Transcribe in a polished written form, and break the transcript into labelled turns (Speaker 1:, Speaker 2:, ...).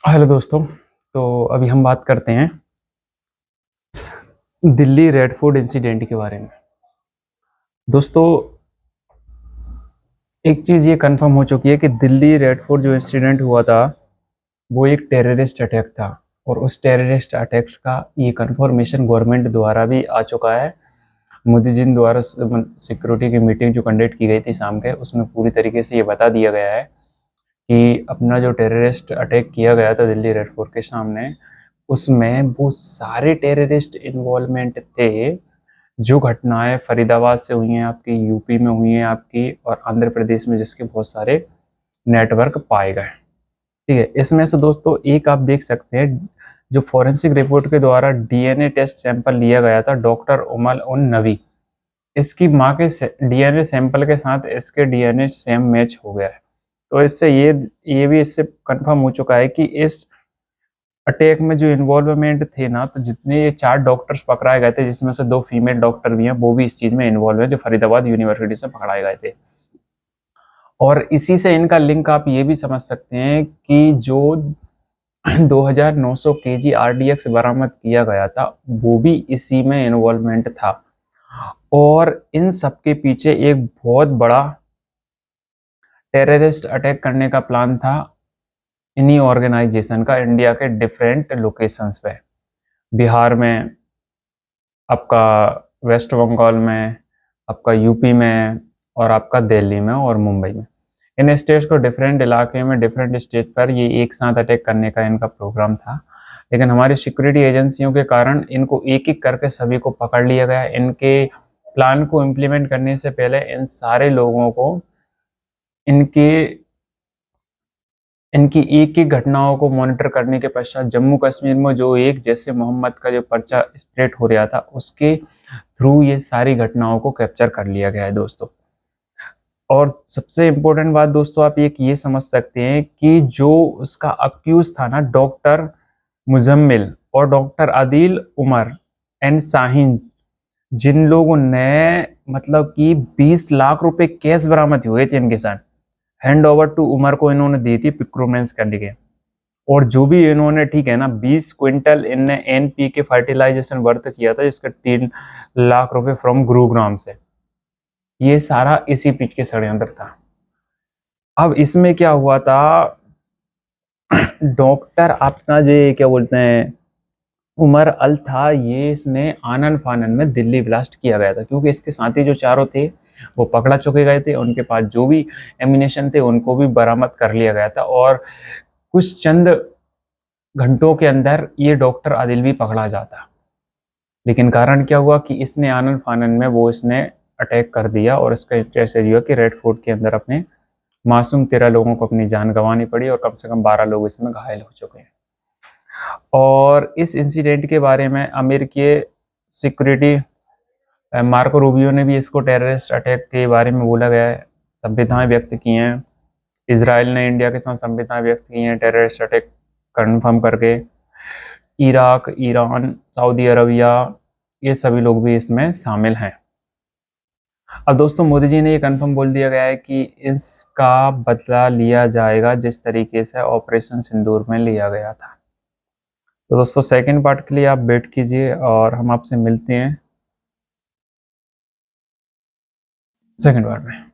Speaker 1: Hello दोस्तों। तो अभी हम बात करते हैं दिल्ली रेड फोर्ट इंसिडेंट के बारे में। दोस्तों, एक चीज़ ये कंफर्म हो चुकी है कि दिल्ली रेड फोर्ट जो इंसिडेंट हुआ था वो एक टेररिस्ट अटैक था। और उस टेररिस्ट अटैक का ये कंफर्मेशन गवर्नमेंट द्वारा भी आ चुका है। मोदी जी द्वारा सिक्योरिटी की मीटिंग जो कंडक्ट की गई थी शाम के, उसमें पूरी तरीके से ये बता दिया गया है कि अपना जो टेररिस्ट अटैक किया गया था दिल्ली रेड फोर्ट के सामने, उसमें वो सारे टेररिस्ट इन्वॉल्वमेंट थे जो घटनाएं फरीदाबाद से हुई हैं, आपकी यूपी में हुई हैं आपकी, और आंध्र प्रदेश में जिसके बहुत सारे नेटवर्क पाए गए। ठीक है, इसमें से दोस्तों एक आप देख सकते हैं, जो फॉरेंसिक रिपोर्ट के द्वारा डीएनए टेस्ट सैंपल लिया गया था डॉक्टर उमर उन नवी, इसकी माँ के डीएनए सैंपल के साथ इसके डीएनए सेम मैच हो गया है। तो इससे ये भी इससे कंफर्म हो चुका है कि इस अटैक में जो इन्वॉल्वमेंट थे ना, तो जितने ये 4 डॉक्टर्स पकड़ाए गए थे, जिसमें से 2 फीमेल डॉक्टर भी हैं, वो भी इस चीज में इन्वॉल्व हैं, जो फरीदाबाद यूनिवर्सिटी से पकड़ाए गए थे। और इसी से इनका लिंक आप ये भी समझ सकते हैं कि जो 2900 केजी आरडीएक्स बरामद किया गया था, वो भी इसी में इन्वॉल्वमेंट था। और इन सब के पीछे एक बहुत बड़ा टेररिस्ट अटैक करने का प्लान था इन्हीं ऑर्गेनाइजेशन का, इंडिया के डिफरेंट लोकेशंस पे। बिहार में, आपका वेस्ट बंगाल में, आपका यूपी में, और आपका दिल्ली में और मुंबई में। इन स्टेट्स को डिफरेंट इलाके में, डिफरेंट स्टेट पर ये एक साथ अटैक करने का इनका प्रोग्राम था। लेकिन हमारी सिक्योरिटी एजेंसियों के कारण इनको एक एक करके सभी को पकड़ लिया गया। इनके प्लान को इम्प्लीमेंट करने से पहले इन सारे लोगों को इनके इनकी एक एक घटनाओं को मॉनिटर करने के पश्चात जम्मू कश्मीर में जो एक जैसे मोहम्मद का जो पर्चा स्प्रेड हो रहा था, उसके थ्रू ये सारी घटनाओं को कैप्चर कर लिया गया है दोस्तों। और सबसे इम्पोर्टेंट बात दोस्तों, आप एक ये समझ सकते हैं कि जो उसका अक्यूज था ना, डॉक्टर मुजम्मिल और डॉक्टर आदिल उमर एंड शाहीन, जिन लोगों ने मतलब कि 20 लाख रुपए कैश बरामद हुए थे इनके साथ, हैंड ओवर टू उमर को इन्होंने दी थी प्रोक्योरमेंट्स करने के। और जो भी इन्होंने, ठीक है ना, 20 क्विंटल इनने एनपी के फर्टिलाइजेशन वर्थ किया था, जिसका 3 लाख रुपए फ्रॉम गुरुग्राम से। ये सारा इसी पीछे के षड्यंत्र था। अब इसमें क्या हुआ था, डॉक्टर अपना जो क्या बोलते हैं, उमर अल था, ये इसने आनन फानन में दिल्ली ब्लास्ट किया गया था, क्योंकि इसके साथी जो चारों थे वो पकड़ा चुके गए थे। उनके पास जो भी एमिनेशन थे उनको भी बरामद कर लिया गया था। और कुछ चंद घंटों के अंदर ये डॉक्टर आदिल भी पकड़ा जाता। लेकिन कारण क्या हुआ कि इसने आनन फानन में वो इसने अटैक कर दिया, और इसका इंटरेस्ट हुआ कि रेड फोर्ट के अंदर अपने मासूम 13 लोगों को अपनी जान गंवानी पड़ी, और कम से कम 12 लोग इसमें घायल हो चुके हैं। और इस इंसिडेंट के बारे में अमेरिकी सिक्योरिटी मार्को रूबियो ने भी इसको टेररिस्ट अटैक के बारे में बोला गया है, संवेदनाएं व्यक्त की हैं। इसराइल ने इंडिया के साथ संवेदनाएं व्यक्त की हैं टेररिस्ट अटैक कंफर्म करके। इराक, ईरान, सऊदी अरबिया, ये सभी लोग भी इसमें शामिल हैं। अब दोस्तों, मोदी जी ने ये कंफर्म बोल दिया गया है कि इसका बदला लिया जाएगा जिस तरीके से ऑपरेशन सिंदूर में लिया गया था। तो दोस्तों, सेकंड पार्ट के लिए आप वेट कीजिए और हम आपसे मिलते हैं सेकंड पार्ट में।